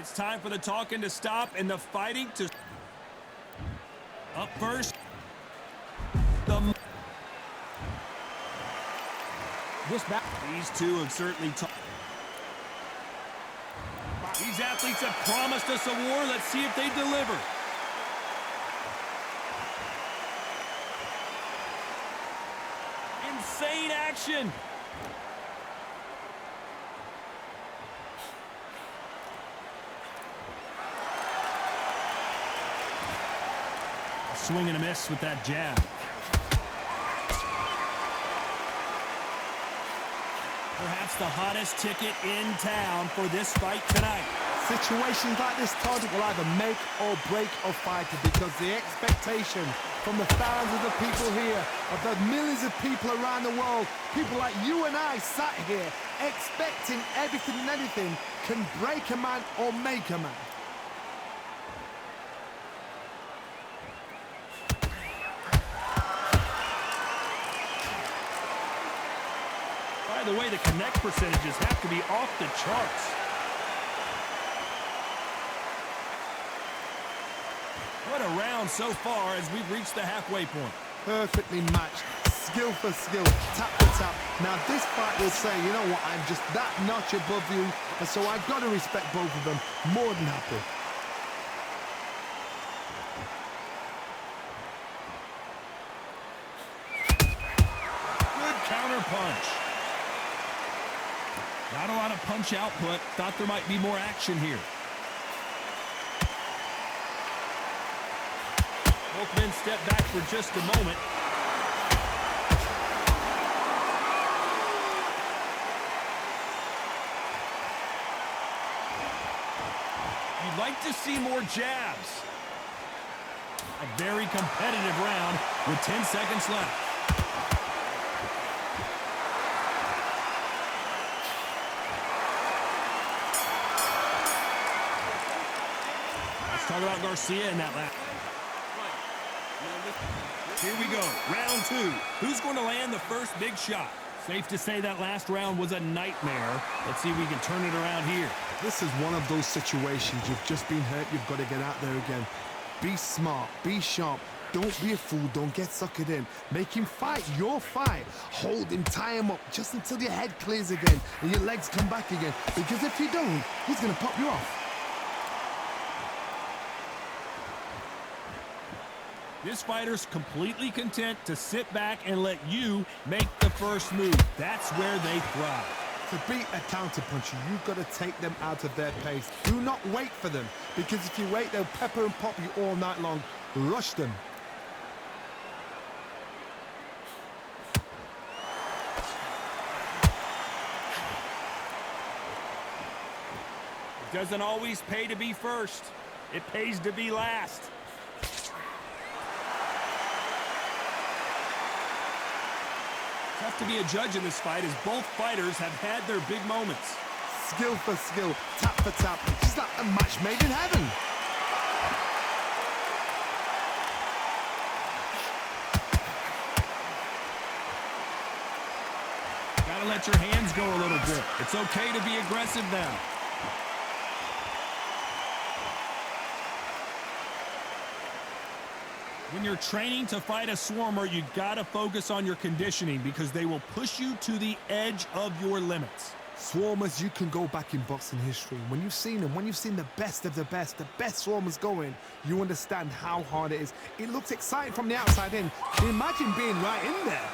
It's time for the talking to stop and the fighting to... Up first. These two have certainly talked. These athletes have promised us a war. Let's see if they deliver. Insane action. A swing and a miss with that jab. Perhaps the hottest ticket in town for this fight tonight. Situations like this, Todd, will either make or break a fighter because the expectation from the thousands of people here, of the millions of people around the world, people like you and I sat here expecting everything and anything can break a man or make a man. By the way, the connect percentages have to be off the charts. What a round so far as we've reached the halfway point. Perfectly matched, skill for skill, tap for tap. Now this fight will say, you know what, I'm just that notch above you, and so I've got to respect both of them more than happy. Good counter punch. Not a lot of punch output. Thought there might be more action here. Both men step back for just a moment. You'd like to see more jabs. A very competitive round with 10 seconds left. Talk about Garcia in that lap. Here we go, round two. Who's going to land the first big shot? Safe to say that last round was a nightmare. Let's see if we can turn it around here. This is one of those situations. You've just been hurt. You've got to get out there again. Be smart. Be sharp. Don't be a fool. Don't get suckered in. Make him fight your fight. Hold him, tie him up just until your head clears again and your legs come back again. Because if you don't, he's going to pop you off. This fighter's completely content to sit back and let you make the first move. That's where they thrive. To beat a counterpuncher, you've got to take them out of their pace. Do not wait for them, because if you wait, they'll pepper and pop you all night long. Rush them. It doesn't always pay to be first. It pays to be last. Tough to be a judge in this fight as both fighters have had their big moments. Skill for skill, tap for tap. It's like a match made in heaven. Gotta let your hands go a little bit. It's okay to be aggressive now. When you're training to fight a swarmer, you gotta focus on your conditioning because they will push you to the edge of your limits. Swarmers, you can go back in boxing history. When you've seen them, when you've seen the best swarmers going, you understand how hard it is. It looks exciting from the outside in. Imagine being right in there.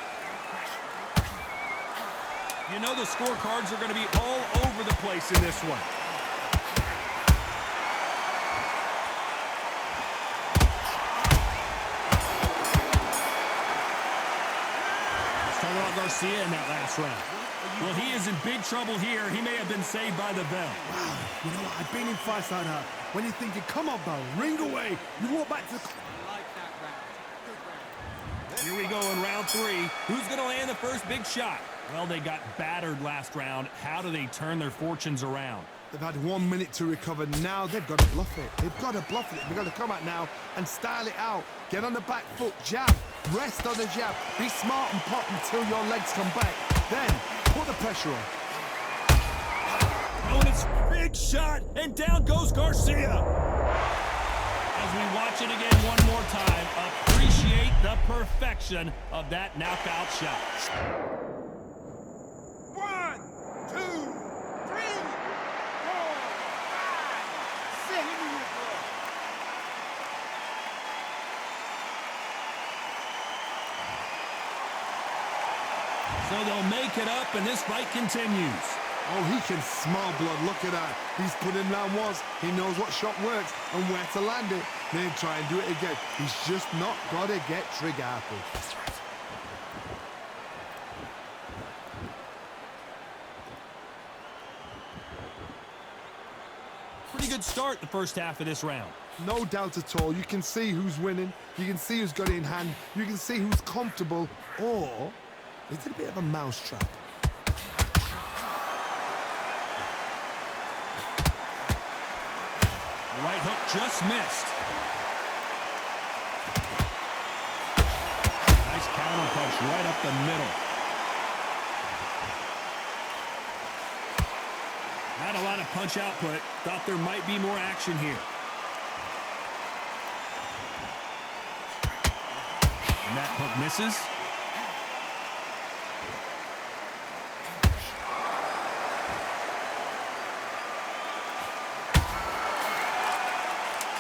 You know the scorecards are gonna be all over the place in this one. Garcia in that last round. Well, he is in big trouble here. He may have been saved by the bell. Wow, you know what? I've been in fights like that. When you're thinking, come on, bell, ring away. You walk back to the... Here we go in round three. Who's going to land the first big shot? Well, they got battered last round. How do they turn their fortunes around? They've had 1 minute to recover. Now they've got to bluff it. They've got to bluff it. They've got to come out now and style it out. Get on the back foot, jab, rest on the jab. Be smart and pop until your legs come back. Then put the pressure on. Oh, and it's Big shot, and down goes Garcia. As we watch it again one more time, appreciate the perfection of that knockout shot. 1, 2, 3, 4, 5, 6. So they'll make it up, and this fight continues. Oh, he can smell blood. Look at that. He's put in round once. He knows what shot works and where to land it. Then try and do it again. He's just not got to get trigger happy. Pretty good start the first half of this round. No doubt at all. You can see who's winning. You can see who's got it in hand. You can see who's comfortable. Or is it a bit of a mousetrap? The right hook just missed. Nice counter punch right up the middle. Not a lot of punch output. Thought there might be more action here. And that hook misses.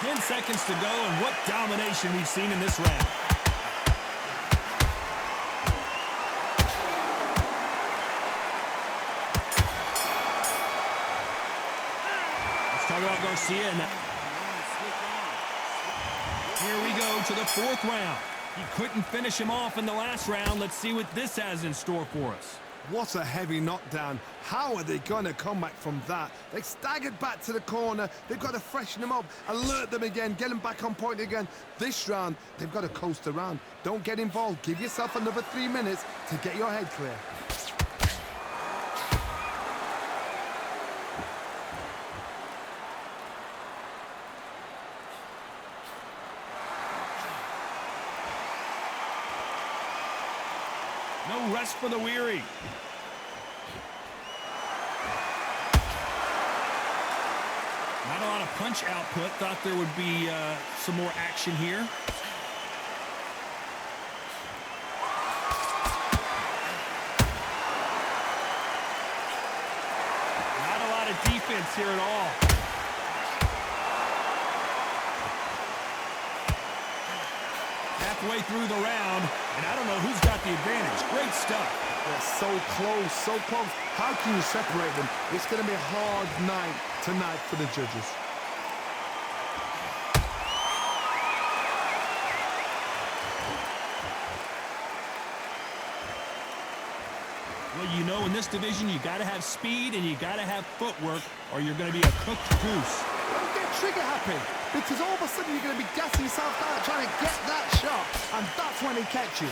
Ten seconds to go, and what domination we've seen in this round. Let's talk about Garcia. And here we go to the fourth round. He couldn't finish him off in the last round. Let's see what this has in store for us. What a heavy knockdown. How are they going to come back from that? They staggered back to the corner. They've got to freshen them up, alert them again, get them back on point again. This round, they've got to coast around. Don't get involved. Give yourself another 3 minutes to get your head clear. No rest for the weary. Not a lot of punch output. Thought there would be some more action here. Not a lot of defense here at all. Halfway through the round, and I don't know who's got the advantage. Great stuff. They're so close, so close. How can you separate them? It's going to be a hard night tonight for the judges. Well, you know, in this division, you got to have speed and you got to have footwork, or you're going to be a cooked goose. Don't get trigger happy, because all of a sudden you're going to be gassing yourself out trying to get that shot, and that's when he catch you.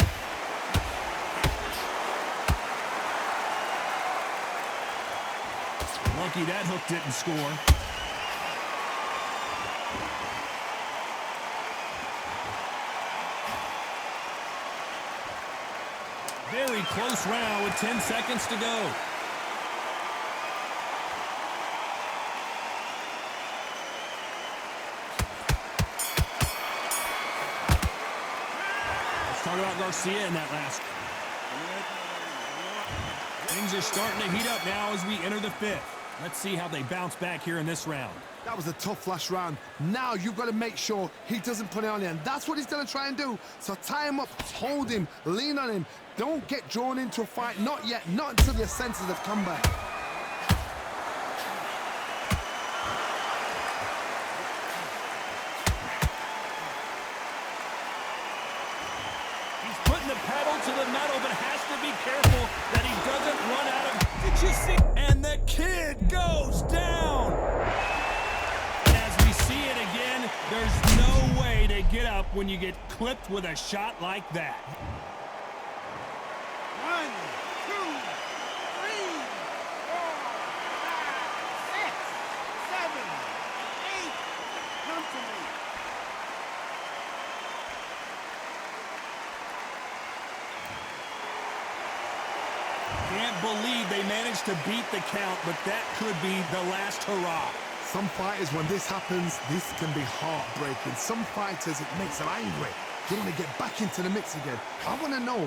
Lucky that hook didn't score. Very close round with 10 seconds to go. Let's talk about Garcia in that last. Things are starting to heat up now as we enter the fifth. Let's see how they bounce back here in this round. That was a tough last round. Now you've got to make sure he doesn't put it on you, and that's what he's going to try and do. So tie him up, hold him, lean on him. Don't get drawn into a fight. Not yet. Not until your senses have come back. He's putting the pedal to the metal, but has to be careful that he doesn't run out of... Did you see? And the kid goes down. As we see it again, there's no way to get up when you get clipped with a shot like that. 1, 2, 3, 4, 5, 6, 7, 8. Come to me. Can't can't believe they managed to beat the count, but that could be the last hurrah. Some fighters, when this happens, this can be heartbreaking. Some fighters, it makes them angry. They want to get back into the mix again. I want to know,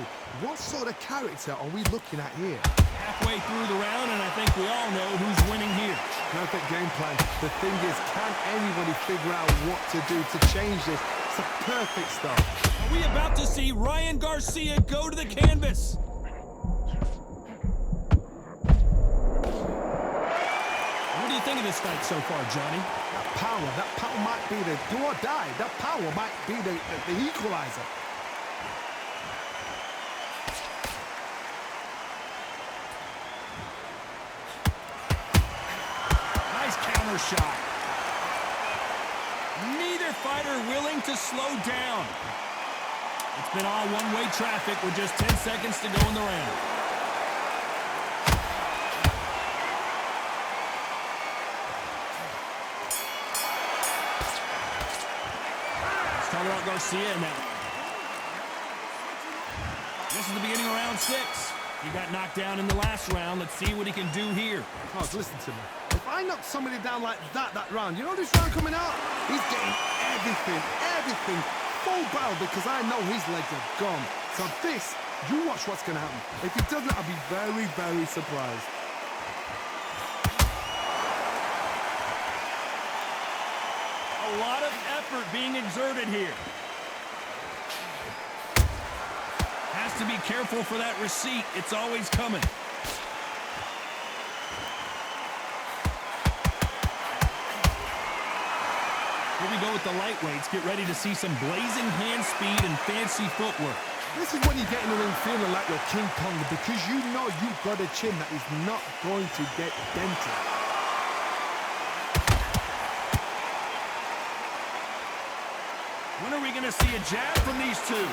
what sort of character are we looking at here? Halfway through the round, and I think we all know who's winning here. Perfect game plan. The thing is, can anybody figure out what to do to change this? It's a perfect start. Are we about to see Ryan Garcia go to the canvas? What do you think of this fight so far, Johnny? That power might be the do or die. That power might be the equalizer. Nice counter shot. Neither fighter willing to slow down. It's been all one-way traffic with just 10 seconds to go in the round. Talk about Garcia and that. This is the beginning of round 6. He got knocked down in the last round. Let's see what he can do here. Cos, listen to me. If I knock somebody down like that round, you know this round coming out? He's getting everything full barrel because I know his legs are gone. So this, you watch what's going to happen. If he doesn't, I'll be very, very surprised. A lot of effort being exerted here. Has to be careful for that receipt. It's always coming. Here we go with the lightweights. Get ready to see some blazing hand speed and fancy footwork. This is when you get in the ring feeling like you're King Kong because you know you've got a chin that is not going to get dented. When are we going to see a jab from these two?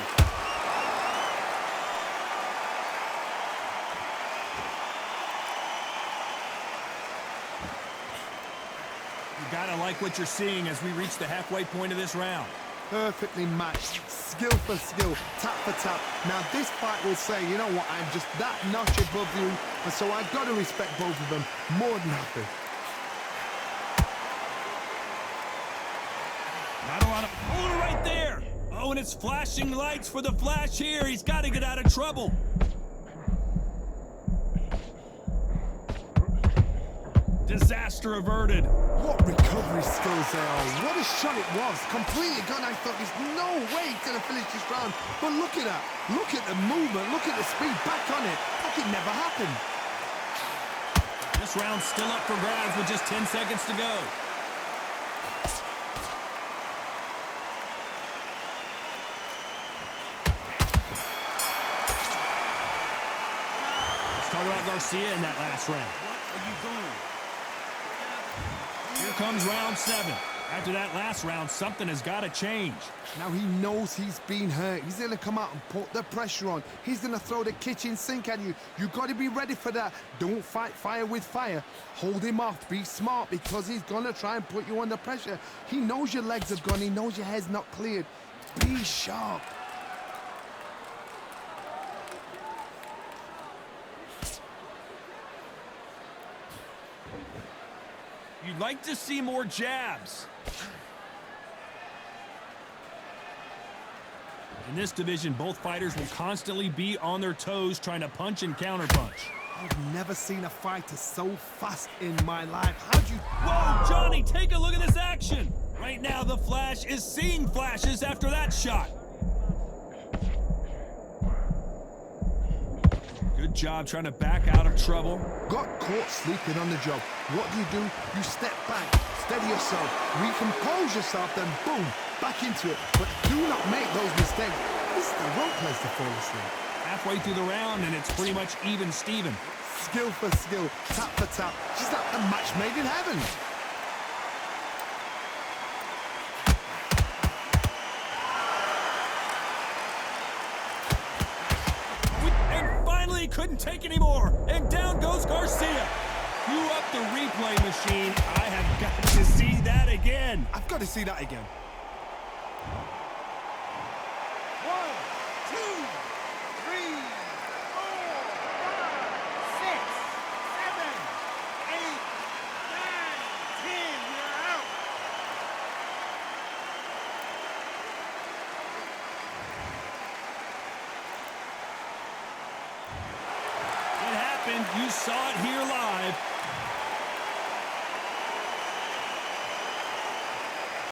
You gotta like what you're seeing as we reach the halfway point of this round. Perfectly matched, skill for skill, tap for tap. Now this fight will say, you know what, I'm just that notch above you, and so I've got to respect both of them more than happy. Not a lot of... Oh, right there! Oh, and it's flashing lights for the Flash here. He's got to get out of trouble. Disaster averted. What recovery skills they are. What a shot it was. Completely gone. I thought there's no way he's going to finish this round. But look at that. Look at the movement. Look at the speed. Back on it. Like it never happened. This round's still up for grabs with just 10 seconds to go. Let's talk about Garcia in that last round. What are you doing? Here comes round 7. After that last round, something has got to change. Now he knows he's been hurt. He's going to come out and put the pressure on. He's going to throw the kitchen sink at you. You got to be ready for that. Don't fight fire with fire. Hold him off. Be smart because he's going to try and put you under pressure. He knows your legs have gone. He knows your head's not cleared. Be sharp. You'd like to see more jabs. In this division, both fighters will constantly be on their toes trying to punch and counterpunch. I've never seen a fighter so fast in my life. How'd you... Whoa, Johnny, take a look at this action. Right now, the Flash is seeing flashes after that shot. Good job trying to back out of trouble. Got caught sleeping on the job. What do? You step back, steady yourself, recompose yourself, then boom, back into it. But do not make those mistakes. This is the wrong place to fall asleep. Halfway through the round, and it's pretty much even Steven. Skill for skill, tap for tap. Just like a match made in heaven. And finally, he couldn't take anymore. And down goes Garcia. Cue up the replay machine. I have got to see that again. I've got to see that again. 1, 2, 3, 4, 5, 6, You saw it here live.